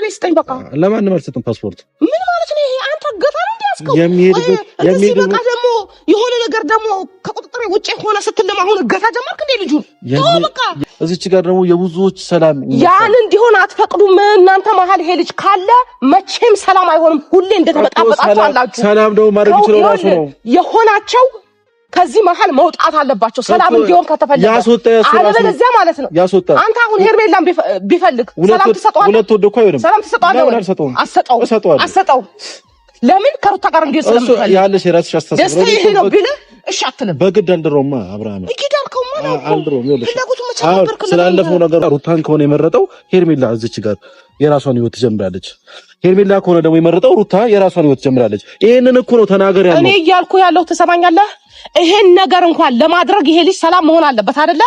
ለኔ ስጠኝ በቃ ለማንም አልሰጥም ፓስፖርት ምን ማለት ነው ይሄ አንተ ገታ ነው እንዲያስከው የሚሄድ በቃ ደግሞ የሆነ ነገር ደግሞ ከቁጥጥር ውጪ ሆነ ስትልም አሁን ገታ ጀመርክ እንዴ ልጁ በቃ እዚች ጋር ደግሞ የብዙዎች ሰላም ያን እንዲሆን አትፈቅዱም እናንተ መሀል ይሄ ልጅ ካለ መቼም ሰላም አይሆንም ሁሌ እንደተበጣበጣችሁ አላችሁ ሰላም ደግሞ ማድረግ ይችላል ራሱ ነው የሆናቸው ከዚህ መሀል መውጣት አለባቸው ሰላም እንዲሆን ከተፈለገ አለበለዚያ ማለት ነው አንተ አሁን ሄርሜላን ቢፈልግ ሰላም ትሰጣለህ ሁለት ወደ እኮ አይደለም ሰላም ትሰጣለህ አሰጠው ለምን ከሩታ ጋር እንዲህ ስለምትፈልግ ያለሽ የራስሽ አስተሳሰብ ነው ይሄ ነው ቢል እሺ አትልም በግድ አንድሮማ አብርሃም እኪዳልከውማ ነው አንድሮ ስላለፈው ነገር ሩታን ከሆነ የመረጠው ሄርሜላ እዚች ጋር የራሷን ህይወት ጀምራለች ሄርሜላ ከሆነ ደግሞ የመረጠው ሩታ የራሷን ህይወት ጀምራለች ይሄንን እኮ ነው ተናገር ያለው እኔ እያልኩ ያለው ተሰማኛለህ ይሄን ነገር እንኳን ለማድረግ ይሄ ልጅ ሰላም መሆን አለበት አይደለ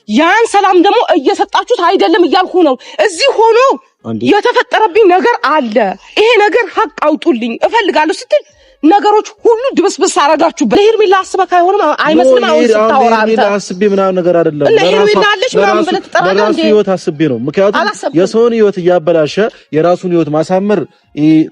ያን ሰላም ደግሞ እየሰጣችሁት አይደለም እያልኩ ነው እዚህ ሆኖ የተፈጠረብኝ ነገር አለ ይሄ ነገር ሀቅ አውጡልኝ እፈልጋለሁ ስትል ነገሮች ሁሉ ድብስብስ አረጋችሁ በሄርሜላ አስበካ አይሆንም አይመስልም አሁን ስታወራ ሄርሜላ አስቤ ምናምን ነገር አይደለም ለሄርሜላልሽ ምናምን ብለህ ትጠራለህ እንዴ ህይወት አስቤ ነው ምክንያቱም የሰውን ህይወት ያበላሸ የራሱን ህይወት ማሳመር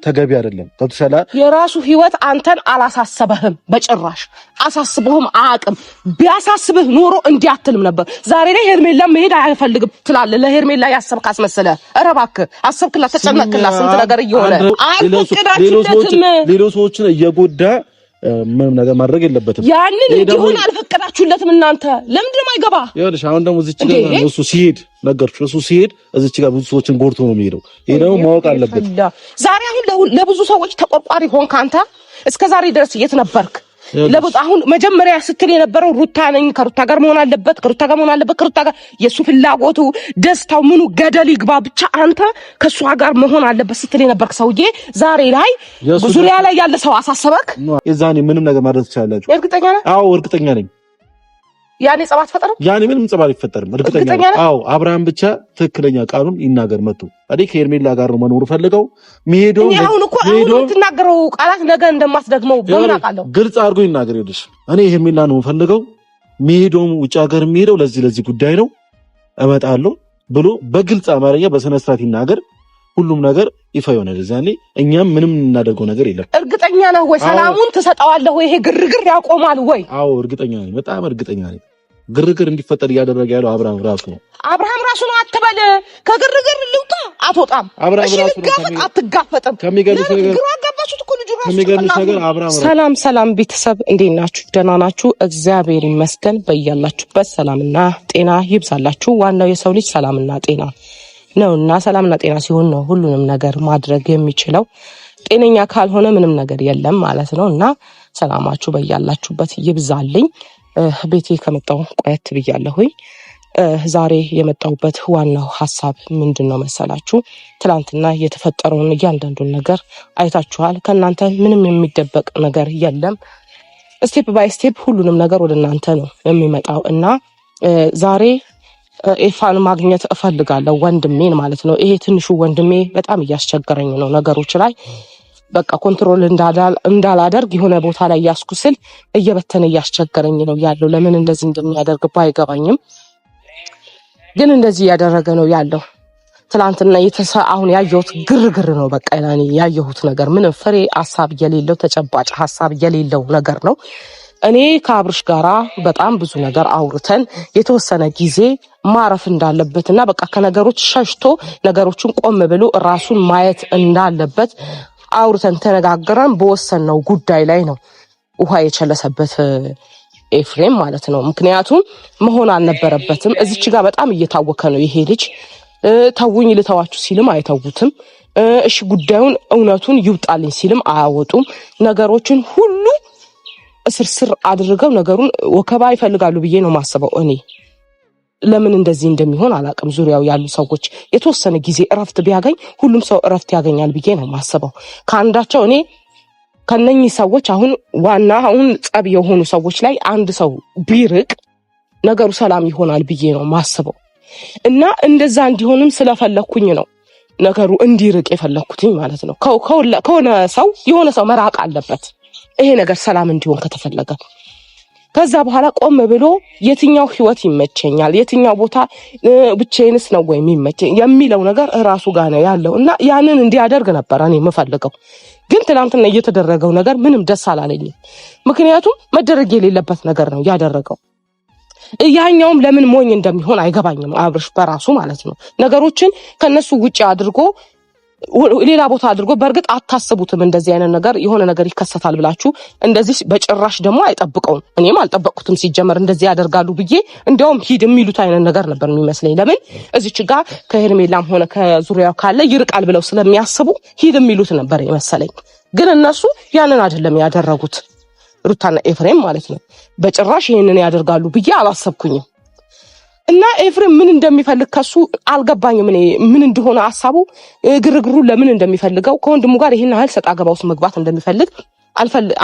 ተገቢ አይደለም ተተሰላ የራሱ ህይወት አንተን አላሳሰበህም በጭራሽ አሳስበህም አያውቅም ቢያሳስብህ ኖሮ እንዲያትልም ነበር ዛሬ ላይ ሄርሜላ መሄድ አይፈልግም ትላለህ ለሄርሜላ ያሰብክ አስመሰለ እረባክ አሰብክላት ተጨነቅላት ስንት ነገር እየሆነ አልፈቀዳችሁለትም ሌሎች ሰዎችን እየጎዳ ምንም ነገር ማድረግ የለበትም ያንን እንዲሆን አልፈቀዳችሁለትም እናንተ ለምንድን ነው አይገባ ይኸውልሽ አሁን ደግሞ እዚች ጋር እሱ ሲሄድ ነገርኩሽ እሱ ሲሄድ እዚች ጋር ብዙ ሰዎችን ጎርቶ ነው የሚሄደው ይሄ ደግሞ ማወቅ አለበት ዛሬ አሁን ለብዙ ሰዎች ተቆርቋሪ ሆንክ አንተ እስከ ዛሬ ድረስ የት ነበርክ ለብዙ አሁን መጀመሪያ ስትል የነበረው ሩታ ነኝ ከሩታ ጋር መሆን አለበት ከሩታ ጋር የሱ ፍላጎቱ ደስታው ምኑ ገደል ይግባ ብቻ አንተ ከሷ ጋር መሆን አለበት ስትል የነበርክ ሰውዬ ዛሬ ላይ ዙሪያ ላይ ያለ ሰው አሳሰበክ የዛኔ ምንም ነገር ማድረግ ትችላላችሁ እርግጠኛ ነህ አዎ እርግጠኛ ነኝ ያኔ ጸባት ፈጠረ ያኔ ምንም ጸባት ይፈጠርም እርግጠኛ ነኝ አዎ አብርሃም ብቻ ትክክለኛ ቃሉን ይናገር መጥቶ አዲ ከሄርሜላ ጋር ነው መኖር ፈልገው ሚሄደው አሁን ትናገረው ቃላት ነገ እንደማትደግመው በምን አውቃለሁ ግልጽ አድርጎ ይናገር ይልሽ እኔ ሄርሜላ ነው ፈልገው ሚሄደው ውጭ ሀገር ሚሄደው ለዚህ ጉዳይ ነው እመጣለሁ ብሎ በግልጽ አማርኛ በስነ ስርዓት ይናገር ሁሉም ነገር ይፋ ይሆናል ዛኔ እኛም ምንም እናደርገው ነገር የለም እርግጠኛ ነህ ወይ ሰላሙን ትሰጣዋለህ ወይ ይሄ ግርግር ያቆማል ወይ አዎ እርግጠኛ ነኝ በጣም እርግጠኛ ነኝ ግርግር እንዲፈጠር ያደረገ ያለው አብርሃም ራሱ ነው አትበል ከግርግር ልውጣ አትወጣም አብርሃም ራሱ ነው አትጋፈጥም ከሚገርምሽ ነገር አብርሃም ሰላም ቤተሰብ እንዴት ናችሁ ደህና ናችሁ እግዚአብሔር ይመስገን በእያላችሁበት ሰላምና ጤና ይብዛላችሁ ዋናው የሰው ልጅ ሰላምና ጤና ነውና ሰላምና ጤና ሲሆን ነው ሁሉንም ነገር ማድረግ የሚችለው ጤነኛ ካልሆነ ምንም ነገር የለም ማለት ነውና ሰላማችሁ በእያላችሁበት ይብዛልኝ ቤቴ ከመጣው ቆየት ብያለሁኝ ዛሬ የመጣውበት ዋናው ሐሳብ ምንድነው መሰላችሁ ትላንትና የተፈጠረውን እያንዳንዱን ነገር አይታችኋል ከናንተ ምንም የሚደበቅ ነገር የለም ስቴፕ ባይ ስቴፕ ሁሉንም ነገር ወደናንተ ነው የሚመጣው እና ዛሬ ኤፋን ማግኘት እፈልጋለሁ ወንድሜን ማለት ነው ይሄ ትንሹ ወንድሜ በጣም እያስቸገረኝ ነው ነገሮች ላይ በቃ ኮንትሮል እንዳላደርግ የሆነ ቦታ ላይ ያስኩስል እየበተነ እያስቸገረኝ ነው ያለው ለምን እንደዚህ እንደሚያደርግ ባይገባኝም ግን እንደዚህ ያደረገ ነው ያለው ትላንትና አሁን ያየሁት ግርግር ነው በቃ ያኔ ያየሁት ነገር ምን ፍሬ ሐሳብ የሌለው ተጨባጭ ሐሳብ የሌለው ነገር ነው እኔ ከአብርሽ ጋራ በጣም ብዙ ነገር አውርተን የተወሰነ ጊዜ ማረፍ እንዳለበትና በቃ ከነገሮች ሸሽቶ ነገሮችን ቆም ብሎ ራሱን ማየት እንዳለበት አውርተን ተነጋግረን በወሰነው ጉዳይ ላይ ነው ውሃ የቸለሰበት ኤፍሬም ማለት ነው ምክንያቱም መሆን አልነበረበትም እዚች ጋር በጣም እየታወከ ነው ይሄ ልጅ ተውኝ ልተዋችሁ ሲልም አይተውትም እሺ ጉዳዩን እውነቱን ይውጣልኝ ሲልም አያወጡም ነገሮችን ሁሉ እስርስር አድርገው ነገሩን ወከባ ይፈልጋሉ ብዬ ነው ማስበው እኔ ለምን እንደዚህ እንደሚሆን አላቅም ዙሪያው ያሉ ሰዎች የተወሰነ ጊዜ እረፍት ቢያገኝ ሁሉም ሰው እረፍት ያገኛል ብዬ ነው ማስበው ካንዳቸው እኔ ከነኚህ ሰዎች አሁን ጸብ የሆኑ ሰዎች ላይ አንድ ሰው ቢርቅ ነገሩ ሰላም ይሆናል ብዬ ነው ማስበው እና እንደዛ እንዲሆንም ስለፈለኩኝ ነው ነገሩ እንዲርቅ የፈለኩትኝ ማለት ነው ከሆነ ሰው የሆነ ሰው መራቅ አለበት ይሄ ነገር ሰላም እንዲሆን ከተፈለገ ከዛ በኋላ ቆም ብሎ የትኛው ህይወት ይመቸኛል፣ የትኛው ቦታ ብቻዬንስ ነው ወይ የሚመቸኝ የሚለው ነገር እራሱ ጋር ነው ያለው እና ያንን እንዲያደርግ ነበር እኔ የምፈልገው። ግን ትናንትና እየተደረገው ነገር ምንም ደስ አላለኝም። ምክንያቱም መደረግ የሌለበት ነገር ነው ያደረገው። ያኛውም ለምን ሞኝ እንደሚሆን አይገባኝም። አብርሽ በራሱ ማለት ነው ነገሮችን ከነሱ ውጪ አድርጎ ሌላ ቦታ አድርጎ በእርግጥ አታስቡትም እንደዚህ አይነት ነገር የሆነ ነገር ይከሰታል ብላችሁ እንደዚህ በጭራሽ ደግሞ አይጠብቀውም። እኔም አልጠበቅኩትም ሲጀመር እንደዚህ ያደርጋሉ ብዬ እንደውም ሂድ የሚሉት አይነት ነገር ነበር የሚመስለኝ። ለምን እዚች ጋር ከሄርሜላም ሆነ ከዙሪያው ካለ ይርቃል ብለው ስለሚያስቡ ሂድ የሚሉት ነበር የመሰለኝ። ግን እነሱ ያንን አይደለም ያደረጉት፣ ሩታና ኤፍሬም ማለት ነው። በጭራሽ ይሄንን ያደርጋሉ ብዬ አላሰብኩኝም። እና ኤፍሬም ምን እንደሚፈልግ ከሱ አልገባኝም። እኔ ምን እንደሆነ ሐሳቡ ግርግሩ ለምን እንደሚፈልገው ከወንድሙ ጋር ይሄን ያህል ሰጣ ገባ ውስጥ መግባት እንደሚፈልግ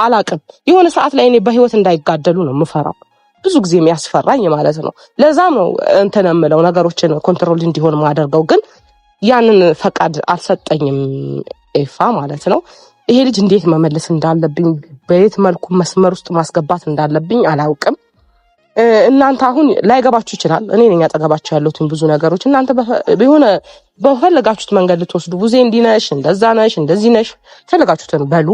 አላቅም። የሆነ ሰዓት ላይ እኔ በህይወት እንዳይጋደሉ ነው የምፈራው፣ ብዙ ጊዜ የሚያስፈራኝ ማለት ነው። ለዛም ነው እንትን የምለው ነገሮችን ኮንትሮል እንዲሆን ማደርገው። ግን ያንን ፈቃድ አልሰጠኝም ኤፋ ማለት ነው። ይሄ ልጅ እንዴት መመለስ እንዳለብኝ በየት መልኩ መስመር ውስጥ ማስገባት እንዳለብኝ አላውቅም። እናንተ አሁን ላይገባችሁ ይችላል። እኔ ነኝ አጠገባችሁ ያለሁትን ብዙ ነገሮች እናንተ በሆነ በፈለጋችሁት መንገድ ልትወስዱ ብዙ እንዲነሽ እንደዛ ነሽ እንደዚህ ነሽ ፈለጋችሁትን በሉ።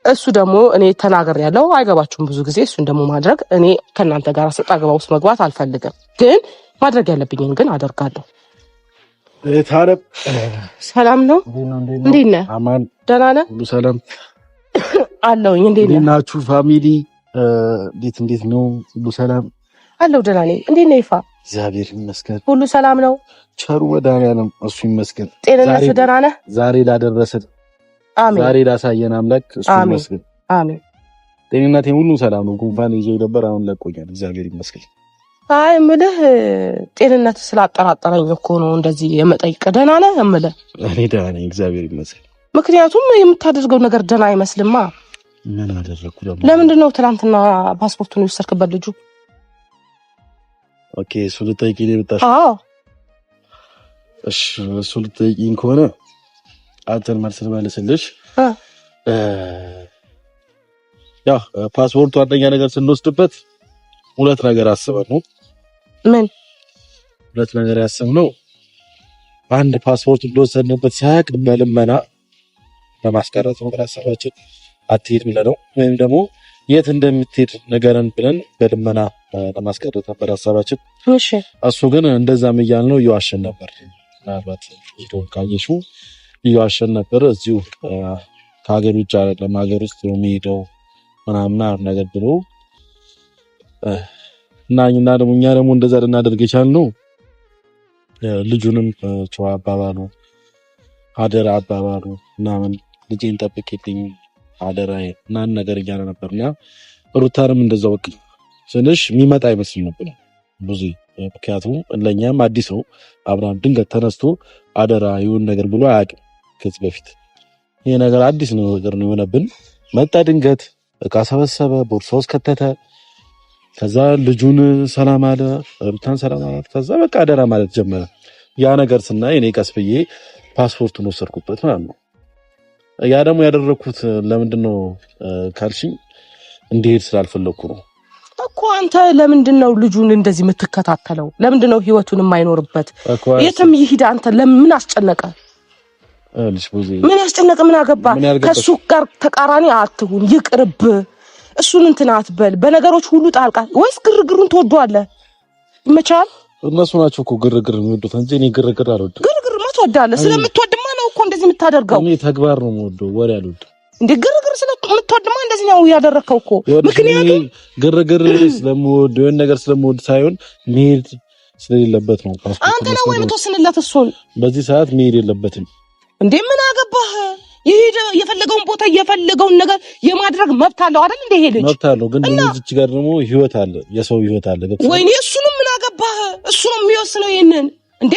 እሱ ደግሞ እኔ ተናገር ያለው አይገባችሁም ብዙ ጊዜ። እሱን ደግሞ ማድረግ እኔ ከእናንተ ጋር ሰጣ ገባ ውስጥ መግባት አልፈልግም። ግን ማድረግ ያለብኝን ግን አደርጋለሁ። ታረብ ሰላም ነው? እንዴት ነህ? አማን ደህና ነህ? ሁሉ ሰላም አለሁኝ። እንዴት ናችሁ ፋሚሊ? እንዴት ነው? ሁሉ ሰላም አለው። ደህና ነኝ። እንዴት ነህ ይፋ? እግዚአብሔር ይመስገን ሁሉ ሰላም ነው። ቸሩ መድኃኒዓለም እሱ ይመስገን። ጤንነት ደህና ነህ? ዛሬ ላደረሰን አሜን፣ ዛሬ ላሳየን አምላክ እሱ ይመስገን። አሜን። ጤንነቴ ሁሉ ሰላም ነው። ጉንፋን ይዞኝ ነበር፣ አሁን ለቆኛል። እግዚአብሔር ይመስገን። አይ እምልህ ጤንነት ስላጠራጠረኝ እኮ ነው እንደዚህ የመጠይቅ። ደህና ነህ እምልህ? እኔ ደህና ነኝ እግዚአብሔር ይመስገን። ምክንያቱም የምታደርገው ነገር ደህና አይመስልማ። ምን አደረኩ ደግሞ? ለምንድን ነው ትናንትና ፓስፖርቱን የወሰድክበት ልጁ? ኦኬ እሱ ልጠይቂኝ ነው የመጣሽው? አዎ እሺ እሱ ልጠይቂኝ ከሆነ አንተን መልስ ልመልስልሽ። ያው ፓስፖርቱ አንደኛ ነገር ስንወስድበት ሁለት ነገር አስበን ነው። ምን ሁለት ነገር ያሰብነው? አንድ ፓስፖርት እንደወሰድንበት ሲያቅ በልመና ለማስቀረት ነው ሀሳባችን። አትሄድ ብለነው ወይም ደግሞ የት እንደምትሄድ ነገረን ብለን በልመና ለማስቀረት ነበር ሀሳባችን። እሺ እሱ ግን እንደዛም እያልን ነው እየዋሸን ነበር። ምናልባት ቪዲዮ ካየሽው እየዋሸን ነበር። እዚሁ ከሀገር ውጭ አይደለም ሀገር ውስጥ ነው የሚሄደው ምናምን ነገር ብሎ እና እኛ ደግሞ እንደዛ ልናደርግ የቻልነው ልጁንም ጨዋ አባባሉ አደራ አባባሉ ምናምን ልጄን ጠብቂልኝ አደራዬ ምናምን ነገር እያለ ነበርና ሩታንም እንደዛው በቃ ትንሽ የሚመጣ አይመስልም ነበር ብዙ። ምክንያቱም ለእኛም አዲስ ነው። አብርሃም ድንገት ተነስቶ አደራ ይሁን ነገር ብሎ አያውቅም ከዚህ በፊት። ይሄ ነገር አዲስ ነው ነገር ነው የሆነብን። መጣ ድንገት እቃ ሰበሰበ፣ ቦርሳ ውስጥ ከተተ። ከዛ ልጁን ሰላም አለ፣ ሩታን ሰላም አለ። ከዛ በቃ አደራ ማለት ጀመረ። ያ ነገር ስናይ እኔ ቀስ ብዬ ፓስፖርቱን ወሰድኩበት ማለት ነው። ያ ደግሞ ያደረኩት ለምንድን ነው ካልሽኝ እንዲሄድ ስላልፈለኩ ነው እኮ። አንተ ለምንድን ነው ልጁን እንደዚህ የምትከታተለው? ለምንድን ነው ህይወቱን የማይኖርበት? የትም ይሄድ አንተ ለምን አስጨነቀ? ምን ያስጨነቀ? ምን አገባ? ከሱ ጋር ተቃራኒ አትሁን፣ ይቅርብ። እሱን እንትን አትበል በነገሮች ሁሉ ጣልቃ። ወይስ ግርግሩን ትወደዋለህ? ይመቻል። እነሱ ናቸው እኮ ግርግር የሚወዱት እንጂ እኔ ግርግር አልወድም። ግርግር ትወዳለህ። ስለምትወድማ ነው እኮ እንደዚህ የምታደርገው። እኔ ተግባር ነው የምወደው፣ ወሬ አልወድም። እንዴ ግርግር ስለምትወድማ እንደዚህ ነው ያደረከው እኮ። ምክንያቱም ግርግር ስለምወድ የሆነ ነገር ስለምወድ ሳይሆን መሄድ ስለሌለበት ነው። አንተ ነው ወይ የምትወስንለት እሱን? በዚህ ሰዓት መሄድ የለበትም። እንዴ ምን አገባህ? ይሄድ የፈለገውን ቦታ የፈለገውን ነገር የማድረግ መብት አለው አይደል? እንደ ይሄ ልጅ መብት አለው። ግን እዚች ጋር ደግሞ ህይወት አለ፣ የሰው ህይወት አለ። ወይኔ እሱንም ምን አገባህ? እሱ ነው የሚወስነው ይሄንን። እንዴ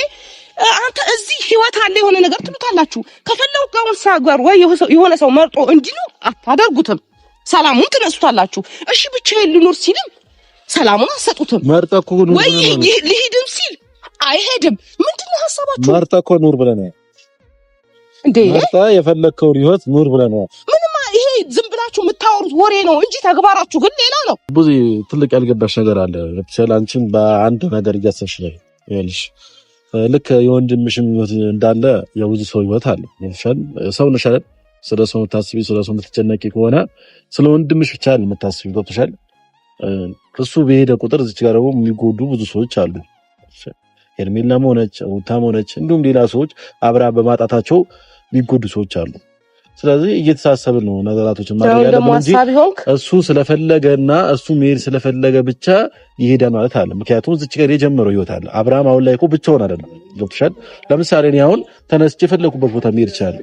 አንተ እዚህ ህይወት አለ የሆነ ነገር ትሉታላችሁ። ከፈለው ጋውን ሳጓር ወይ የሆነ ሰው መርጦ እንዲህ ነው አታደርጉትም። ሰላሙን ትነሱታላችሁ። እሺ ብቻዬን ልኖር ሲልም ሰላሙን አሰጡትም። መርጠ እኮ ኑር ወይ ልሂድም ሲል አይሄድም። ምንድነው ሐሳባችሁ? መርጠ እኮ ኑር ብለናል እንዴ። መርጠ የፈለከውን ህይወት ኑር ብለናል። ምንም ይሄ ዝም ብላችሁ ብላችሁ የምታወሩት ወሬ ነው እንጂ ተግባራችሁ ግን ሌላ ነው። ብዙ ትልቅ ያልገባሽ ነገር አለ። ለምሳሌ በአንድ ነገር እያሰብሽ ነው ይልሽ ልክ የወንድምሽም ህይወት እንዳለ የብዙ ሰው ህይወት አለ። ይሻል ሰው ነሽ አይደል? ስለሰው ታስቢ ስለሰው የምትጨነቂ ከሆነ ስለ ወንድምሽ ብቻ የምታስቢ ገብቶሻል። እሱ በሄደ ቁጥር እዚህ ጋር ደግሞ የሚጎዱ ብዙ ሰዎች አሉ። ሄርሜላም ሆነች ሩታም ሆነች እንዲሁም ሌላ ሰዎች አብራ በማጣታቸው የሚጎዱ ሰዎች አሉ። ስለዚህ እየተሳሰብን ነው ነገራቶችን ማድረግ ያለብን እንጂ እሱ ስለፈለገና እሱ መሄድ ስለፈለገ ብቻ ይሄዳል ማለት አለ። ምክንያቱም እዚህ ጋር የጀመረው ህይወት አለ። አብርሃም አሁን ላይ እኮ ብቻውን አይደለም ገብቶሻል። ለምሳሌ እኔ አሁን ተነስቼ የፈለኩበት ቦታ መሄድ ይችላል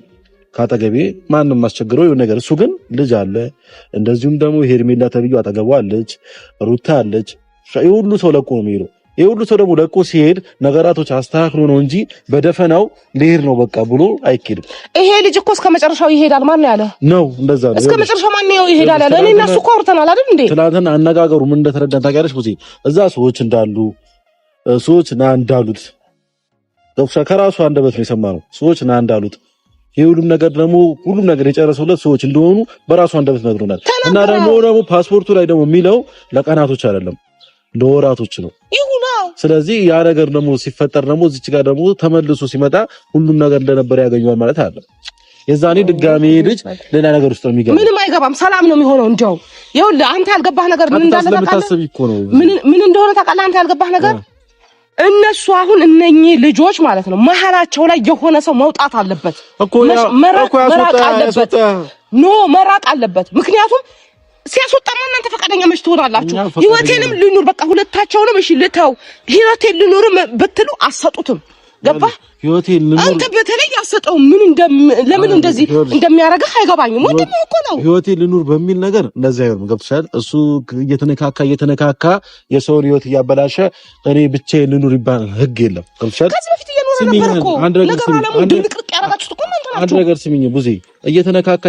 ካጠገቤ ማንንም ማስቸግረው የሆነ ነገር እሱ ግን ልጅ አለ። እንደዚሁም ደግሞ ሄርሜላ ተብዬው አጠገቧ አለች፣ ሩታ አለች። ሁሉ ሰው ለቆ ነው የሚሄደው። ሁሉ ሰው ደግሞ ለቆ ሲሄድ ነገራቶች አስተካክሎ ነው እንጂ በደፈናው ልሄድ ነው በቃ ብሎ አይኬድም። ይሄ ልጅ እኮ እስከ መጨረሻው ይሄዳል። ማን ያለ ነው እንደዛ ነው? እስከ መጨረሻው ማን ነው ይሄዳል ያለ? እኔ እና እሱ እኮ አውርተናል አይደል እንዴ? ትናንትና አነጋገሩ ምን እንደተረዳን ታውቂያለሽ? ብዙ እዛ ሰዎች እንዳሉ ሰዎች ና እንዳሉት ከራሱ አንደበት ነው የሰማነው። ሰዎች ና እንዳሉት የሁሉም ነገር ደግሞ ሁሉም ነገር የጨረሰውለት ሰዎች እንደሆኑ በራሱ አንደበት ነግሮናል። እና ደግሞ ፓስፖርቱ ላይ ደግሞ የሚለው ለቀናቶች አይደለም ለወራቶች ነው። ስለዚህ ያ ነገር ደግሞ ሲፈጠር ደግሞ እዚች ጋር ደግሞ ተመልሶ ሲመጣ ሁሉም ነገር እንደነበር ያገኘዋል ማለት አለ። የዛኔ ድጋሜ ልጅ ሌላ ነገር ውስጥ ነው የሚገባው። ምንም አይገባም፣ ሰላም ነው የሚሆነው። እንደው ይኸውልህ አንተ ያልገባህ ነገር ምን እንዳለ ታውቃለህ? ምን እንደሆነ ታውቃለህ? አንተ ያልገባህ ነገር እነሱ አሁን እነኚህ ልጆች ማለት ነው መሀላቸው ላይ የሆነ ሰው መውጣት አለበት እኮ መራቅ አለበት። መራቅ አለበት። ምክንያቱም ሲያስወጣማ እናንተ ፈቃደኛ መች ትሆናላችሁ? ህይወቴንም ልኑር በቃ ሁለታቸውንም እሺ ልተው ህይወቴን ልኑር ብትሉ አሰጡትም። ገባህ? ህይወቴን ልኑር አንተ በተለይ ያሰጠው ለምን እንደዚህ እንደሚያረጋህ አይገባኝም። ወንድም እኮ ነው። ህይወቴን ልኑር በሚል ነገር እንደዚህ አይሆንም። ገብቶሻል? እሱ እየተነካካ የሰውን ህይወት እያበላሸ እኔ ብቻዬን ልኑር ይባል ህግ የለም። ገብቶሻል? ከዚህ በፊት እየኖረ ነበር እኮ ነገር አለሙ ድብልቅልቅ ያረጋችሁት እኮ እናንተ ናችሁ። አንድ ነገር ስሚኝ ቡዜ፣ እየተነካካ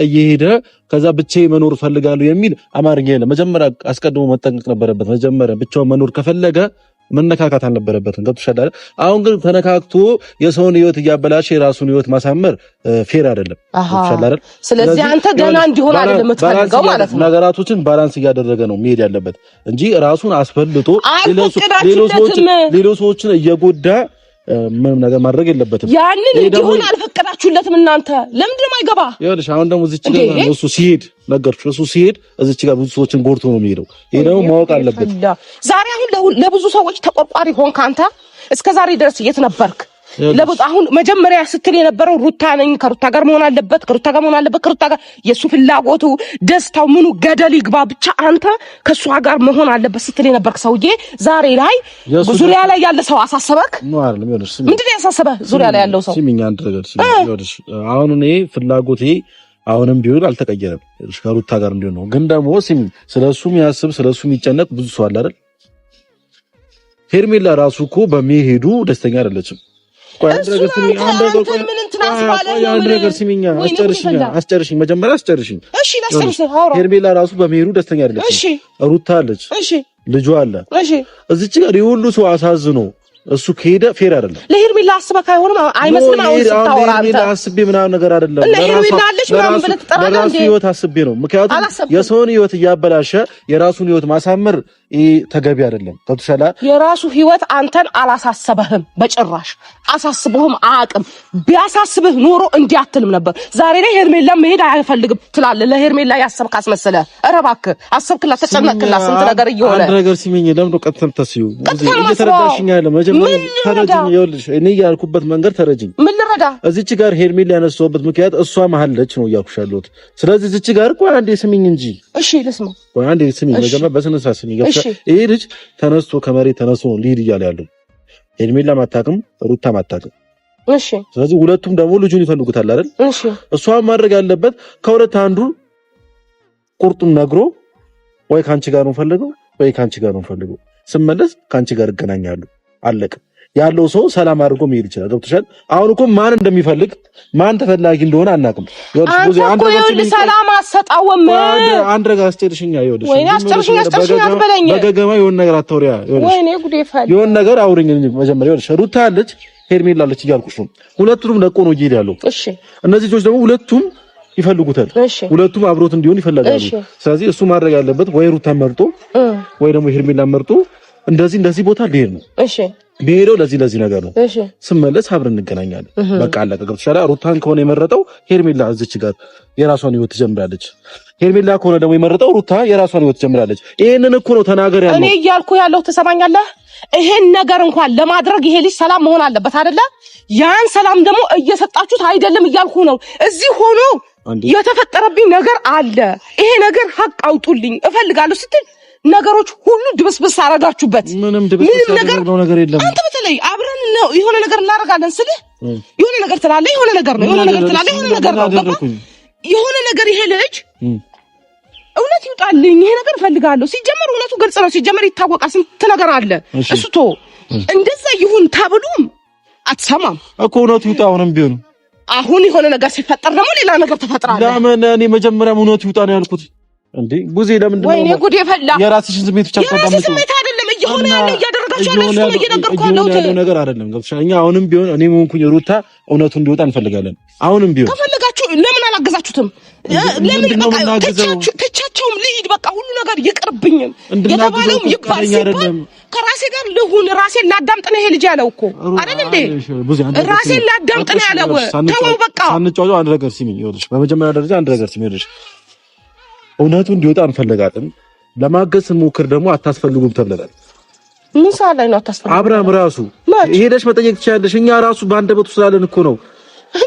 እየሄደ ከዛ ብቻዬን መኖር ፈልጋለሁ የሚል አማርኛ የለም። መጀመሪያ አስቀድሞ መጠንቀቅ ነበረበት። መጀመሪያ ብቻውን መኖር ከፈለገ መነካካት አልነበረበትም። ገብቶሻል አይደል? አሁን ግን ተነካክቶ የሰውን ህይወት እያበላሸ የራሱን ህይወት ማሳመር ፌር አይደለም። ገብቶሻል አይደል? ስለዚህ አንተ ገና እንዲሆን አይደለም የምትፈልገው ማለት ነው። ነገራቶችን ባላንስ እያደረገ ነው መሄድ ያለበት እንጂ ራሱን አስፈልጦ ሌሎች ሰዎችን እየጎዳ ምንም ነገር ማድረግ የለበትም። ያንን እንዲሆን አልፈቀዳችሁለትም እናንተ። ለምንድን ነው የማይገባ? ይኸውልሽ አሁን ደግሞ እዚች ጋር ነው እሱ ሲሄድ ነገርኩሽ። እሱ ሲሄድ እዚች ጋር ብዙ ሰዎችን ጎድቶ ነው የሚሄደው። ይሄ ደግሞ ማወቅ አለበት። ዛሬ አሁን ለብዙ ሰዎች ተቆርቋሪ ሆንክ አንተ። እስከ ዛሬ ድረስ የት ነበርክ? አሁን መጀመሪያ ስትል የነበረው ሩታ ነኝ ከሩታ ጋር መሆን አለበት ከሩታ ጋር የሱ ፍላጎቱ ደስታው ምኑ ገደል ይግባ ብቻ አንተ ከሷ ጋር መሆን አለበት ስትል የነበርክ ሰውዬ ዛሬ ላይ ዙሪያ ላይ ያለ ሰው አሳሰበክ? ምንድን ነው ያሳሰበህ? ዙሪያ ላይ ያለው ሰው ሲሚኛ አንተ ነገር ሲሚኝ አሁን እኔ ፍላጎቴ አሁንም ቢሆን አልተቀየረም። ከሩታ ጋር እንዲሆን ነው። ግን ደግሞ ሲሚኝ ስለሱ የሚያስብ ስለሱ የሚጨነቅ ብዙ ሰው አለ አይደል? ሄርሜላ ራሱ እኮ በሚሄዱ ደስተኛ አይደለችም። አስጨርሽኝ መጀመሪያ አስጨርሽኝ። እሺ ላስጨርሽ። ሄርሜላ ራሱ በመሄዱ ደስተኛ አይደለችም። እሺ ሩታ አለች፣ እሺ ልጇ አለ። እሺ እዚች ጋር የሁሉ ሰው አሳዝኖ እሱ ከሄደ ፌር አይደለም። ለሄርሜላ አስበህ አይሆንም አይመስልም። አሁን ስታወራ አንተ አስቤ ምናምን ነገር አይደለም። ለራሱ ህይወት አስቤ ነው። ምክንያቱም የሰውን ህይወት እያበላሸ የራሱን ህይወት ማሳመር ተገቢ አይደለም። ተተሰላ የራሱ ህይወት አንተን አላሳሰበህም፣ በጭራሽ አሳስበህም አያውቅም። ቢያሳስብህ ኖሮ እንዲህ አትልም ነበር። ዛሬ ላይ ሄርሜላ መሄድ አይፈልግም ትላለህ። ለሄርሜላ ያሰብክ አስመሰለህ። ኧረ እባክህ አሰብክላት፣ ተጨነቅላት፣ ስንት ነገር እየሆነ አንድ ነገር ሲመኝ ለምን ቀጥተም ተስዩ እየተረዳሽኝ ያለ መጀመሪያ ተረጅኝ። ይኸውልሽ እኔ ያልኩበት መንገድ ተረጅኝ። ምን ልረዳ? እዚች ጋር ሄርሜላ ያነሳውበት ምክንያት እሷ መሀለች ነው እያልኩሽ ያለሁት። ስለዚህ እዚች ጋር ቆይ አንዴ ስሚኝ እንጂ። እሺ ልስማ። ቆይ አንዴ ስሚኝ መጀመሪያ በስነ ስርዓት ስሚኝ። ይሄ ልጅ ተነስቶ ከመሬት ተነስቶ ሊድ እያለ ያለው ሄርሜላ ማታቅም ሩታ ማታቅም። እሺ ስለዚህ ሁለቱም ደግሞ ልጁን ይፈልጉታል አይደል? እሺ እሷን ማድረግ ያለበት ከሁለት አንዱ ቁርጡን ነግሮ ወይ ካንቺ ጋር ነው ፈልገው ወይ ካንቺ ጋር ነው ፈልገው ስመለስ ካንቺ ጋር እገናኛለሁ አለቀ። ያለው ሰው ሰላም አድርጎ መሄድ ይችላል። ገብቶሻል? አሁን እኮ ማን እንደሚፈልግ ማን ተፈላጊ እንደሆነ አናውቅም። ይኸውልሽ አንድ ነገር ሰላም አሰጣውም አንድ ነገር አስጨርሽኛ። ይኸውልሽ ወይ አስጨርሽኛ አትበለኝ። በገገማ የሆነ ነገር አታውሪያ። ወይኔ ጉዴ ፈል የሆነ ነገር አውሪኝ መጀመሪያ። ይኸውልሽ ሩታ አለች ሄርሜላ አለች እያልኩሽ ነው። ሁለቱም ለቆ ነው እየሄደ ያለው። እሺ እነዚህ ልጆች ደግሞ ሁለቱም ይፈልጉታል። ሁለቱም አብሮት እንዲሆን ይፈልጋሉ። ስለዚህ እሱ ማድረግ ያለበት ወይ ሩታን መርጦ ወይ ደግሞ ሄርሜላን መርጦ እንደዚህ ቦታ ሊሄድ ነው። እሺ ቢሄደው ለዚህ ነገር ነው። ስመለስ አብረን እንገናኛለን። በቃ አለቀ። ገብቶሻል? ሩታን ከሆነ የመረጠው ሄርሜላ እዚች ጋር የራሷን ህይወት ትጀምራለች። ሄርሜላ ከሆነ ደግሞ የመረጠው ሩታ የራሷን ህይወት ትጀምራለች። ይሄንን እኮ ነው ተናገር ያለው። እኔ እያልኩ ያለው ትሰማኛለህ? ይሄን ነገር እንኳን ለማድረግ ይሄ ልጅ ሰላም መሆን አለበት አይደለ? ያን ሰላም ደግሞ እየሰጣችሁት አይደለም እያልኩ ነው። እዚህ ሆኖ የተፈጠረብኝ ነገር አለ። ይሄ ነገር ሀቅ አውጡልኝ እፈልጋለሁ ስትል ነገሮች ሁሉ ድብስብስ አረጋችሁበት። ምንም ነገር የለም። አንተ በተለይ አብረን ነው የሆነ ነገር እናደርጋለን ስልህ የሆነ ነገር ትላለህ፣ የሆነ ነገር ነው፣ የሆነ ነገር ትላለህ፣ የሆነ ነገር ነው። የሆነ ነገር ይሄ ልጅ እውነት ይውጣልኝ፣ ይሄ ነገር እፈልጋለሁ። ሲጀመር እውነቱ ግልጽ ነው። ሲጀመር ይታወቃል። ስንት ነገር አለ። እሱ ቶ እንደዛ ይሁን ተብሎም አትሰማም እኮ እውነቱ ይውጣ። አሁን የሆነ ነገር ሲፈጠር ደግሞ ሌላ ነገር ተፈጥራለህ። ለምን እኔ መጀመሪያም እውነቱ ይውጣ ነው ያልኩት እንዴ? ጉዜ ለምንድን ነው ወይኔ ጉዴ ፈላ። የራስሽን ስሜት ብቻ ተቀምጡ። ስሜት አይደለም እየሆነ ያለው እያደረጋችሁ ያለው እሱ ነው እየነገርኩህ ያለው ነገር አይደለም። ገብቶሻል? እኛ አሁንም ቢሆን እኔም ሆንኩኝ ሩታ እውነቱ እንዲወጣ እንፈልጋለን። አሁንም ቢሆን ከፈለጋችሁ ለምን አላገዛችሁትም? ለምን በቃ ተቻቸውም ልሂድ በቃ ሁሉ ነገር ይቅርብኝም የተባለውም ይባል ሲባል ከራሴ ጋር ልሁን ራሴን ላዳምጥ ነው ይሄ ልጅ ያለው እኮ አይደል እንዴ? ራሴን ላዳምጥ ነው ያለው። ተወው በቃ ሳንጫወው አንድ ነገር ሲሚኝ ይኸውልሽ፣ በመጀመሪያ ደረጃ አንድ ነገር ሲሚኝ ይኸውልሽ እውነቱ እንዲወጣ እንፈልጋለን። ለማገዝ ሞክር ደግሞ አታስፈልጉም ተብለናል። ምን ሳለ ነው አታስፈልጉም? አብርሃም ራሱ ሄደሽ መጠየቅ ትችያለሽ። እኛ ራሱ ባንደበቱ ስላለን እኮ ነው።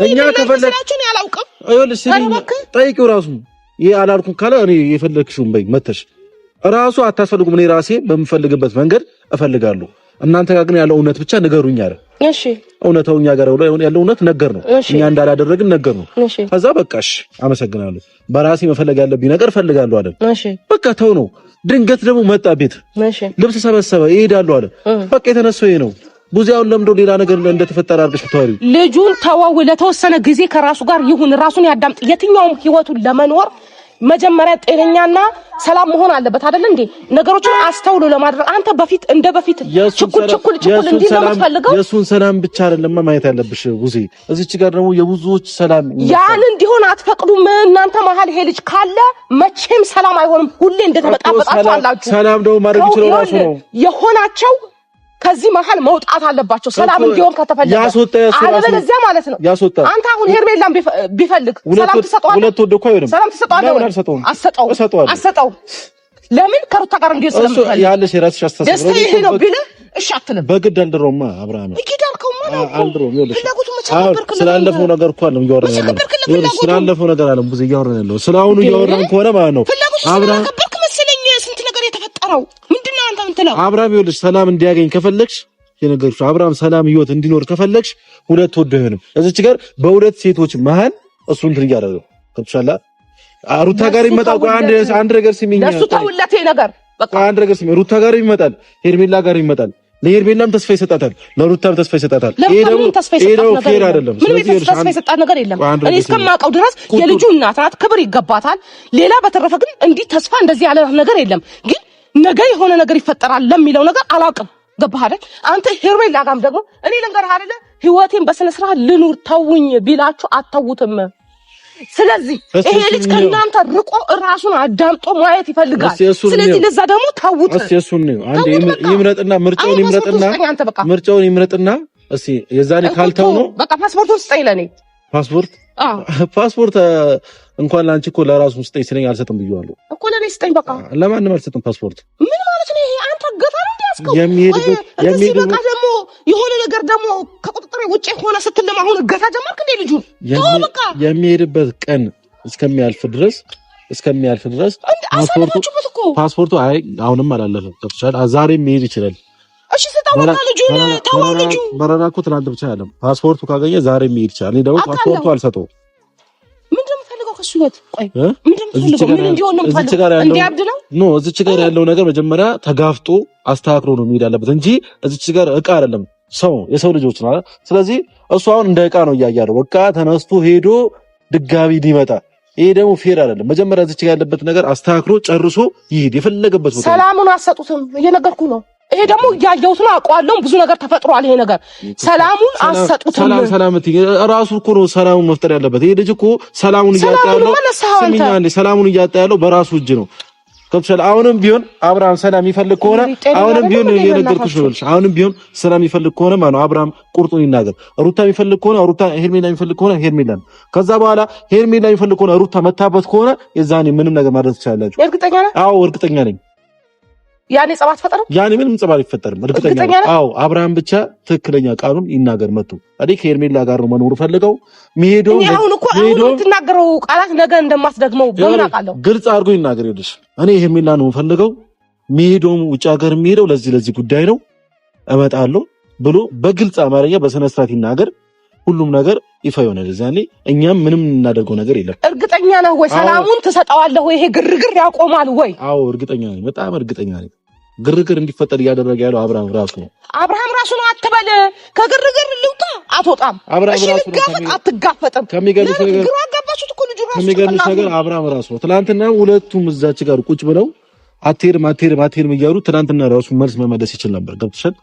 እኛ ከፈለጋችሁ ነው ያላውቅም። አይወልሽ ጠይቂው ራሱ ይሄ አላልኩም ካለ እኔ የፈለግሽውን በይ መተሽ ራሱ አታስፈልጉም። እኔ ራሴ በምፈልግበት መንገድ እፈልጋለሁ። እናንተ ጋር ግን ያለው እውነት ብቻ ንገሩኝ አለ። እሺ እውነታው እኛ ጋር ያለው እውነት ነገር ነው። እኛ እንዳላደረግን ነገር ነው። ከዛ በቃሽ አመሰግናለሁ። በራሴ መፈለግ ያለብኝ ነገር ፈልጋለሁ አለ። እሺ በቃ ተው ነው። ድንገት ደግሞ መጣ ቤት። እሺ ልብስ ሰበሰበ ይሄዳሉ አለ። በቃ የተነሳው ይሄ ነው። ቡዚያውን ለምዶ ሌላ ነገር እንደተፈጠረ አድርገሽ ብታወሪ ልጁን ተወው። ለተወሰነ ጊዜ ከራሱ ጋር ይሁን፣ ራሱን ያዳምጥ። የትኛውም ህይወቱን ለመኖር መጀመሪያ ጤነኛና ሰላም መሆን አለበት አይደል እንዴ? ነገሮችን አስተውሎ ለማድረግ አንተ በፊት እንደ በፊት ችኩል እንዲህ ነው የምትፈልገው። የሱን ሰላም ብቻ አይደለም ማየት ያለብሽ ጉዚ። እዚች ጋር ደግሞ የብዙዎች ሰላም ያን እንዲሆን አትፈቅዱም እናንተ። መሀል ይሄ ልጅ ካለ መቼም ሰላም አይሆንም። ሁሌ እንደተበጣበጣችሁ አላችሁ። ሰላም ደግሞ ማድረግ ይችላል ራሱ ነው የሆናቸው። ከዚህ መሀል መውጣት አለባቸው ሰላም እንዲሆን ከተፈለገ። አለበለዚያ ማለት ነው አንተ አሁን ሄርሜላን ቢፈልግ ሰላም ትሰጠዋለህ? ሁለት ወደ እኮ አይደለም ሰላም ትሰጠዋለህ? አሰጠው። ለምን ከሩታ ጋር እንዲህ ስለምትፈልግ ያለሽ የራስሽ አስተሳሰብ ነው። ይሄ ነው ቢል እሺ አትልም። በግድ አልድሮማ አብርሃም ይኪዳልከውማ ነው አልድሮም። ይኸውልሽ ስላለፈው ነገር እኮ አለም እያወራን ያለው። ይኸውልሽ ስላለፈው ነገር አለም ብዙ እያወራን ያለው። ስለአሁኑ እያወራን ከሆነ ማለት ነው አብርሃም መሰለኝ ስንት ነገር የተፈጠረው ምንድነው አንተ ምትለው? አብርሃም ይኸውልሽ ሰላም እንዲያገኝ ከፈለግሽ የነገርኩሽ አብርሃም ሰላም ህይወት እንዲኖር ከፈለግሽ ሁለት ወደ አይሆንም። እዚች ጋር በሁለት ሴቶች መሃል እሱ እንትን እያደረገው ከብሻላ ሩታ ጋር ይመጣል። አንድ ነገር ሲሚኝ ለሱ ተውለት ነገር በቃ አንድ ነገር ሲሚኝ ሩታ ጋር ይመጣል፣ ሄርሜላ ጋር ይመጣል። ለሄርሜላም ተስፋ ይሰጣታል፣ ለሩታም ተስፋ ይሰጣታል። ይሄ ደግሞ ፌር አይደለም። ስለዚህ ተስፋ ይሰጣት ነገር የለም። እኔ እስከማውቀው ድረስ የልጁ እናት ናት፣ ክብር ይገባታል። ሌላ በተረፈ ግን እንዲህ ተስፋ እንደዚህ ያለ ነገር የለም። ግን ነገ የሆነ ነገር ይፈጠራል ለሚለው ነገር አላውቅም። ገባህ አይደል? አንተ ሄርሜላ ጋርም ደግሞ እኔ ልንገርህ አይደለ ህይወቴን በስነ ስርዓት ልኑር ተውኝ ቢላችሁ አተውትም። ስለዚህ ይሄ ልጅ ከእናንተ ርቆ ራሱን አዳምጦ ማየት ይፈልጋል። ስለዚህ ለዛ ደግሞ ተውት። እስቲ እሱን ነው አንዴ ይምረጥና ምርጫውን ይምረጥና እስቲ የዛኔ ካልተው ነው በቃ ፓስፖርቱን ስጠኝ ለኔ። ፓስፖርት እንኳን ላንቺ እኮ ለራሱ ስጠኝ ስለኝ አልሰጥም ብዬዋለሁ እኮ። ለኔ ስጠኝ በቃ። ለማንም አልሰጥም ፓስፖርት። ምን ማለት ነው ይሄ? አንተ ገፋ ነው እንዲያስከው የሚሄድ በቃ ደግሞ የሆነ ነገር ደግሞ ከቁጥጥር ውጪ ሆነ ስትልም አሁን ገፋ ጀመርክ እንዴ? ልጁ በቃ የሚሄድበት ቀን እስከሚያልፍ ድረስ ፓስፖርቱ አይ አሁንም አላለፈም። ከፍቻል ዛሬ መሄድ ይችላል። እሺ ስታወጣ ልጁን ተወው። ልጁ በረራ እኮ ትናንት ብቻ አይደለም። ፓስፖርቱ ካገኘ ዛሬ መሄድ ይችላል። እኔ ደግሞ ፓስፖርቱ አልሰጠውም። ምንድን ነው የምፈልገው ከሱ ህይወት? ቆይ ምንድን ነው የምፈልገው? ምን እንዲሆን ነው የምፈልገው? እንዲያብድ ነው? ኖ እዚች ጋር ያለው ነገር መጀመሪያ ተጋፍጦ አስተካክሎ ነው መሄድ ያለበት እንጂ እዚች ጋር እቃ አይደለም። ሰው የሰው ልጆች ነው። ስለዚህ እሱ አሁን እንደ እቃ ነው እያያለው። በቃ ተነስቶ ሄዶ ድጋሚ ሊመጣ ይሄ ደግሞ ፌር አይደለም። መጀመሪያ እዚች ጋር ያለበት ነገር አስተካክሎ ጨርሶ ይሄድ የፈለገበት ቦታ። ሰላሙን አሰጡትም እየነገርኩ ነው። ይሄ ደግሞ ያያዩት ነው አቋለው ብዙ ነገር ተፈጥሯል ይሄ ነገር ሰላሙን አሰጡትም ሰላም ራሱ እኮ ነው ሰላሙን መፍጠር ያለበት ይሄ ልጅ እኮ ሰላሙን እያጣ ያለው በራሱ እጅ ነው ከብቻለ አሁንም ቢሆን አብርሃም ሰላም ይፈልግ ከሆነ አሁንም ቢሆን የነገርኩሽ ነው አሁንም ቢሆን ሰላም ይፈልግ ከሆነ ማነው አብርሃም ቁርጡን ይናገር ሩታ ይፈልግ ከሆነ ሩታ ሄርሜላ ይፈልግ ከሆነ ሄርሜላ ከዛ በኋላ ሄርሜላ ይፈልግ ከሆነ ሩታ መታበት ከሆነ የዛኔ ምንም ነገር ማድረግ ትችላላችሁ እርግጠኛ ነኝ አዎ እርግጠኛ ነኝ ያኔ ጸባት ፈጠረ ያኔ ምንም ጸባት ይፈጠርም እርግጠኛ ነኝ አዎ አብርሃም ብቻ ትክክለኛ ቃሉን ይናገር መጥቶ አዲክ ሄርሜላ ጋር ነው መኖር ፈልገው ሚሄደው አሁን ትናገረው ቃላት ነገ እንደማስደግመው በምን አውቃለሁ ግልጽ አድርጎ ይናገር ይልሽ እኔ ሄርሜላ ነው ፈልገው ሚሄደው ውጭ ሀገር ሚሄደው ለዚህ ጉዳይ ነው እመጣለሁ ብሎ በግልጽ አማርኛ በስነ ስርዓት ይናገር ሁሉም ነገር ይፋ ይሆናል እዛኔ እኛም ምንም እናደርገው ነገር የለም እርግጠኛ ነህ ወይ ሰላሙን ትሰጣዋለህ ወይ ይሄ ግርግር ያቆማል ወይ አዎ እርግጠኛ ነኝ በጣም እርግጠኛ ነኝ ግርግር እንዲፈጠር ያደረገ ያለው አብርሃም ራሱ ነው አትበል ከግርግር ልውጣ አትወጣም እሺ ልጋፈጥ አትጋፈጥም ከሚገልጽ ነገር ግራ አጋባችሁት እኮ ልጁ ራሱ ከሚገልጽ ነገር አብርሃም ራሱ ነው ትናንትና ሁለቱም እዛች ጋር ቁጭ ብለው አትሄድም እያሉ ትናንትና ራሱ መልስ መመለስ ይችል ነበር ገብተሻል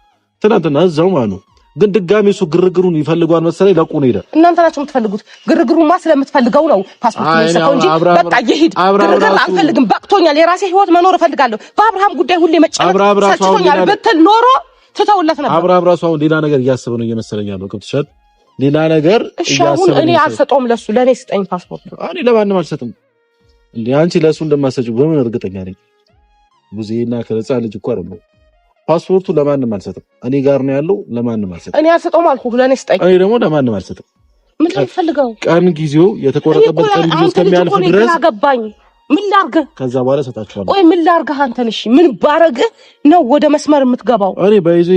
ትናንትና እዛው ማለት ነው ግን ድጋሚ እሱ ግርግሩን ይፈልጓል መሰለኝ ለቁ ነው ሄደ እናንተ ናችሁ የምትፈልጉት ግርግሩማ ስለምትፈልገው ነው ፓስፖርት ነው እንጂ በቃ ይሄድ ግርግር አልፈልግም በቅቶኛል የራሴ ህይወት መኖር እፈልጋለሁ በአብርሃም ጉዳይ ሁሌ መጨነቅ ሰጥቶኛል በተል ኖሮ ትተውለት ነበር አብርሃም ራሱ አሁን ሌላ ነገር እያሰበ ነው እየመሰለኝ ያለው ገብተሻል ሌላ ነገር እያሰበ ነው እኔ አልሰጠውም ለሱ ለኔ ስጠኝ ፓስፖርት እኔ ለማንም አልሰጥም እንዴ አንቺ ለሱ እንደማሰጪው በምን እርግጠኛ ነኝ ብዙዬና ከነጻ ልጅ እኮ አይደለም ፓስፖርቱ ለማንም አልሰጥም እኔ ጋር ነው ያለው ለማንም አልሰጥም እኔ አልሰጠውም አልኩህ ለኔ ስጠኝ እኔ ደግሞ ለማንም አልሰጥም ምን ልፈልገው ቀን ጊዜው የተቆረጠበት ቀን ጊዜው እስከሚያልፍ ድረስ አገባኝ ምን ላርገ ከዛ በኋላ ሰጣችኋለሁ ቆይ ምን ላርገ አንተን እሺ ምን ባረገ ነው ወደ መስመር የምትገባው እኔ በይዜ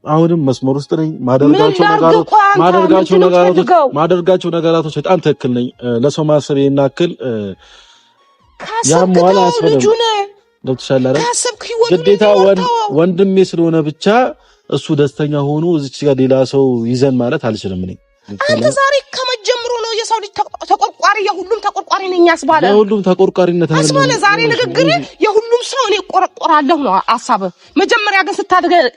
አሁንም መስመር ውስጥ ነኝ ማደርጋቸው ነገራቶች በጣም ትክክል ነኝ ለሰው ማሰብ ይናክል ያሟላ አስፈልግ ዶክተር ግዴታ ወንድሜ ስለሆነ ብቻ እሱ ደስተኛ ሆኖ እዚች ጋር ሌላ ሰው ይዘን ማለት አልችልም እኔ አንተ ዛሬ ከመጀመሩ ነው የሰው ልጅ ተቆርቋሪ የሁሉም ተቆርቋሪ ነኝ ያስባለ የሁሉም ተቆርቋሪነት አስባለ ዛሬ ንግግር የሁሉም ሰው እኔ ቆርቆራለሁ ነው ሐሳብ መጀመሪያ ግን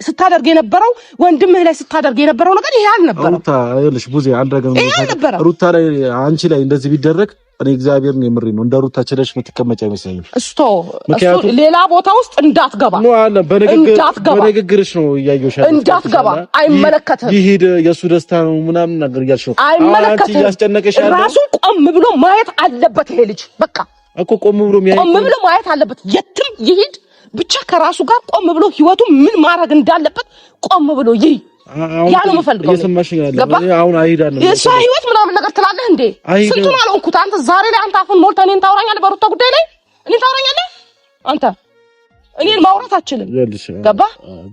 ስታደርግ የነበረው ወንድምህ ላይ ስታደርግ የነበረው ነገር ይሄ አልነበረም ሩታ ይልሽ ቡዜ አንድ ነገር ሩታ ላይ አንቺ ላይ እንደዚህ ቢደረግ እኔ እግዚአብሔርን የምሬ ነው እንደ ሩታ ቸለሽ ምትቀመጭ አይመስለኝም እስቶ ሌላ ቦታ ውስጥ እንዳትገባ ነው አለ በንግግርሽ ነው ያየውሽ እንዳትገባ አይመለከትም ይሄድ የሱ ደስታ ነው ምናምን ነገር ያልሽ ነው አይመለከትም ያስጨነቀሽ ያለው ራሱ ቆም ብሎ ማየት አለበት ይሄ ልጅ በቃ እኮ ቆም ብሎ ማየት አለበት የትም ይሄድ ብቻ ከራሱ ጋር ቆም ብሎ ህይወቱ ምን ማድረግ እንዳለበት ቆም ብሎ ይሄድ ያ ነው የምፈልገው እየሰማሽኝ ያለው አሁን አይሄዳለሁ የሷ ህይወት ምናምን ነገር ትላለህ እንዴ ስንቱን አልሆንኩት አንተ ዛሬ ላይ አንተ አፉን ሞልተህ እኔን ታወራኛለህ በሩታ ጉዳይ ላይ እኔን ታወራኛለህ አንተ እኔን ማውራት አትችልም ገባ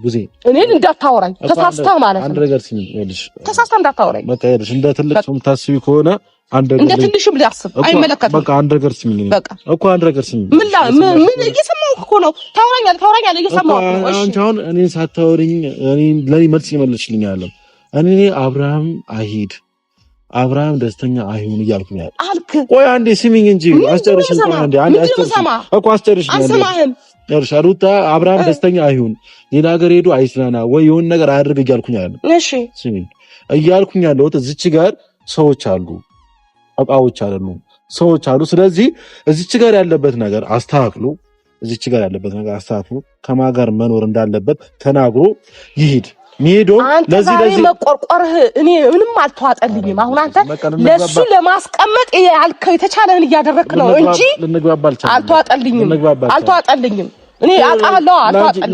ቡዜ እኔን እንዳታወራኝ ተሳስተህ ማለት ነው አንድ ነገር ሲል ይልሽ ተሳስተህ እንዳታወራኝ በቃ ይልሽ እንደ ትልቅ ሰው የምታስቢ ከሆነ እንደ ትንሽም ሊያስብ አይመለከትም በቃ አንድ ነገር ሲል በቃ እኮ አንድ ነገር ሲል ምን እየሰማሁ እኮ ነው ታወራኛለህ እየሰማሁ ነው እሺ አንቺ አሁን እኔን ሳታወሪኝ ለኔ መልስ ይመልስልኝ ያለው እኔ አብርሃም አይሄድ አብርሃም ደስተኛ አይሁን እያልኩኝ ያለው አልክ ቆይ አንዴ ስሚኝ እንጂ አስጨርሽኝ አንዴ አስጨርሽኝ እኮ አስጨርሽኝ አልሰማህም ያርሻ ሩታ አብርሃም ደስተኛ አይሁን ሌላ ሀገር ሄዶ አይስናና ወይ የሆነ ነገር አያድርግ እያልኩኝ ያለው እሺ ስሚኝ እያልኩኝ ያለው እዚች ጋር ሰዎች አሉ አቃዎች አይደሉም ሰዎች አሉ ስለዚህ እዚች ጋር ያለበት ነገር አስተካክሉ ከማን ጋር መኖር እንዳለበት ተናግሮ ይሄድ ሚሄዶ ለዚህ መቆርቆርህ እኔ ምንም አልተዋጠልኝም አሁን አንተ ለሱ ለማስቀመጥ ያልከው የተቻለን እያደረክ ነው እንጂ አልተዋጠልኝም እኔ አቃለው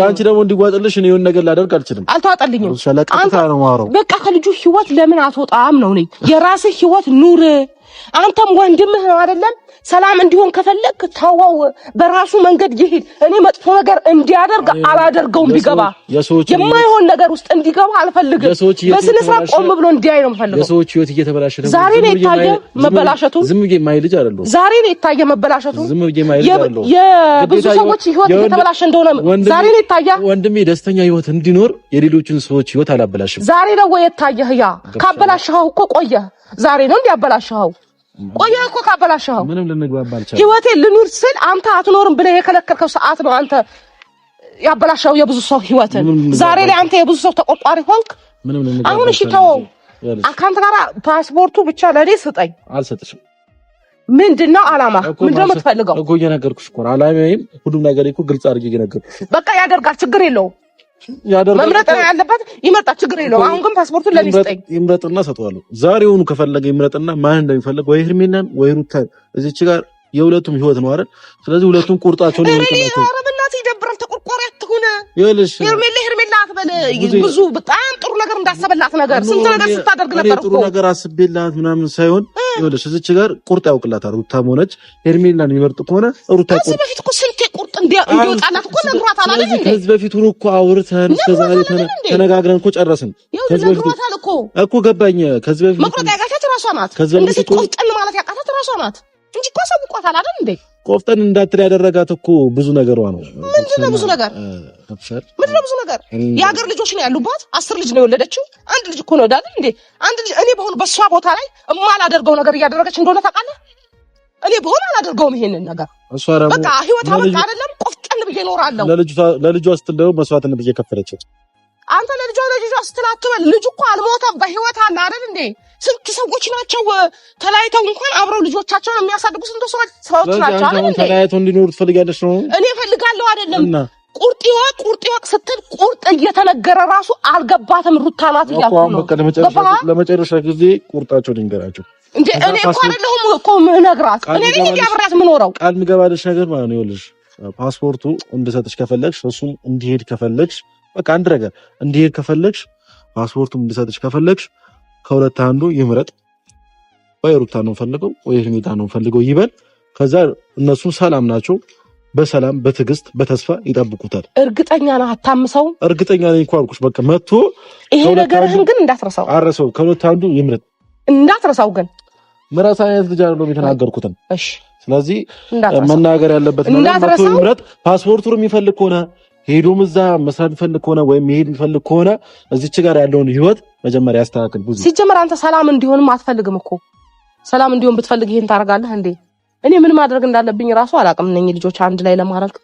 ላንቺ ደግሞ እንዲዋጥልሽ እኔ የሆነ ነገር ላደርግ አልችልም አልተዋጠልኝም ሸለቀታ ነው ማረው በቃ ከልጁ ህይወት ለምን አትወጣም ነው እኔ የራስህ ህይወት ኑር አንተም ወንድምህ ነው አይደለም ሰላም እንዲሆን ከፈለክ ታዋው በራሱ መንገድ ይሄድ እኔ መጥፎ ነገር እንዲያደርግ አላደርገውም ቢገባ የማይሆን ነገር ውስጥ እንዲገባ አልፈልግም በስነ ስርዓት ቆም ብሎ እንዲያይ ነው የምፈልገው የሰዎች ህይወት እየተበላሸ ነው ዛሬ ነው የታየ መበላሸቱ ዝም ብዬ ማይ ልጅ አይደለም ዛሬ ነው የታየ መበላሸቱ ዝም ብዬ ማይ ልጅ አይደለም የብዙ ሰዎች ህይወት እየተበላሸ እንደሆነ ዛሬ ነው የታየ ወንድሜ ደስተኛ ህይወት እንዲኖር የሌሎችን ሰዎች ህይወት አላበላሽም ዛሬ ነው ወይ የታየህ ያ ካበላሽኸው እኮ ቆየ ዛሬ ነው እንዲያበላሽኸው ቆየ እኮ ካበላሽኸው ምንም ልንግባባ አልቻለም ህይወቴ ልኑር ስል አንተ አትኖርም ብለህ የከለከልከው ሰዓት ነው አንተ ያበላሻው የብዙ ሰው ህይወትን ዛሬ ላይ አንተ የብዙ ሰው ተቆርቋሪ ሆንክ። አሁን እሺ ተወው። አካንተ ጋር ፓስፖርቱ ብቻ ለኔ ስጠኝ። አልሰጥሽም። ምንድነው አላማ? ምንድነው የምትፈልገው? እኮ እየነገርኩሽ እኮ አላማዬም ሁሉም ነገር እኮ ግልጽ አድርጌ እየነገርኩሽ። በቃ ያደርጋል፣ ችግር የለውም። መምረጥ ነው ያለበት፣ ይመርጣል፣ ችግር የለውም። አሁን ግን ፓስፖርቱን ለኔ ስጠኝ። ይምረጥና ሰጠዋለሁ። ዛሬውኑ ከፈለገ ይምረጥና ማን እንደሚፈልግ ወይ ሄርሜላን ወይ ሩታን እዚች ጋር የሁለቱም ህይወት ነው አይደል? ስለዚህ ሁለቱም ቁርጣቸውን ይመጣጣቸው። አረብናት ይደብራል። ተቆርቋሪ አትሁን። ይኸውልሽ ሄርሜላ አትበል። ብዙ በጣም ጥሩ ነገር እንዳሰበላት ነገር ስንት ነገር ስታደርግ ነበር እኮ። ጥሩ ነገር አስቤላት ምናምን ሳይሆን ይኸውልሽ እዚች ጋር ቁርጥ ያውቅላታል። ሩታም ሆነች ሄርሜላን የሚመርጥ ከሆነ ሩታ ቁርጥ በፊት እኮ ስንት ቁርጥ እንዲወጣላት እኮ ነግሯታል አይደል እንዴ? ከዚህ በፊት እኮ አውርተን እስከዛሬ ተነጋግረን እኮ ጨረስን። ከዚህ በፊት እኮ ገባኝ። ከዚህ በፊት መቁረጥ ያቃታት ራሷ ናት። እንደዚህ ቆፍጠን ማለት ያቃታት ራሷ ናት እንጂ እኮ ሰብቋታል አይደል እንዴ? ቆፍጠን እንዳትል ያደረጋት እኮ ብዙ ነገሯ ነው። ምንድነው ብዙ ነገር? ምንድነው ብዙ ነገር? የሀገር ልጆች ነው ያሉባት። 10 ልጅ ነው የወለደችው። አንድ ልጅ እኮ ነው አይደል እንዴ? አንድ ልጅ እኔ በሆነ በሷ ቦታ ላይ እማላደርገው ነገር እያደረገች እንደሆነ ታውቃለህ። እኔ በሆነ አላደርገውም ይሄንን ነገር። በቃ ህይወት አበቃ አይደለም። ቆፍጠን ብዬ እኖራለሁ። ለልጇ ስትል ደግሞ መስዋዕትነት እየከፈለች አንተ ለልጇ ስትል አትበል። ልጅ እኮ አልሞተም፣ በህይወት አለ አይደል እንዴ? ስንት ሰዎች ናቸው ተለያይተው እንኳን አብረው ልጆቻቸውን የሚያሳድጉ ስንት ሰዎች ናቸው አይደል እንዴ? ተለያይተው እንዲኖሩ ትፈልጋለሽ ነው? እኔ እፈልጋለሁ አይደለም። ቁርጥ ይወቅ ስትል ቁርጥ እየተነገረ ራሱ አልገባትም። ሩታ ናት እያልኩ ነው። ለመጨረሻ ጊዜ ቁርጣቸውን ይንገራቸው እንዴ። እኔ እኮ አይደለሁም እኮ ምነግራት። እኔ ነኝ ያብራት ምኖረው። ቃል ምገባልሽ ነገር ማለት ነው። ይኸውልሽ ፓስፖርቱ እንድሰጥሽ ከፈለግሽ፣ እሱም እንዲሄድ ከፈለግሽ፣ በቃ አንድ ነገር እንዲሄድ ከፈለግሽ፣ ፓስፖርቱም እንድሰጥሽ ከፈለግሽ ከሁለት አንዱ ይምረጥ። ወይ ሩታ ነው ፈልገው ወይ ሄርሜላ ነው ፈልገው ይበል። ከዛ እነሱ ሰላም ናቸው። በሰላም በትዕግስት በተስፋ ይጠብቁታል። እርግጠኛ ነህ? አታምሰው? እርግጠኛ ነኝ እኮ አልኩሽ። በቃ መጥቶ ይሄ ነገርህን ግን እንዳትረሳው። አረሰው ከሁለት አንዱ ይምረጥ። እንዳትረሳው ግን ምራሳ አይነት ልጅ አይደለም የተናገርኩትን። እሺ፣ ስለዚህ መናገር ያለበት ነው። መጥቶ ይምረጥ። ፓስፖርቱን የሚፈልግ ከሆነ ሄዶም እዛ መስራት የሚፈልግ ከሆነ ወይም መሄድ የሚፈልግ ከሆነ እዚች ጋር ያለውን ህይወት መጀመሪያ ያስተካክል። ብዙ ሲጀመር አንተ ሰላም እንዲሆንም አትፈልግም እኮ። ሰላም እንዲሆን ብትፈልግ ይሄን ታደርጋለህ እንዴ? እኔ ምን ማድረግ እንዳለብኝ ራሱ አላውቅም። እነኚህ ልጆች አንድ ላይ ለማድረግ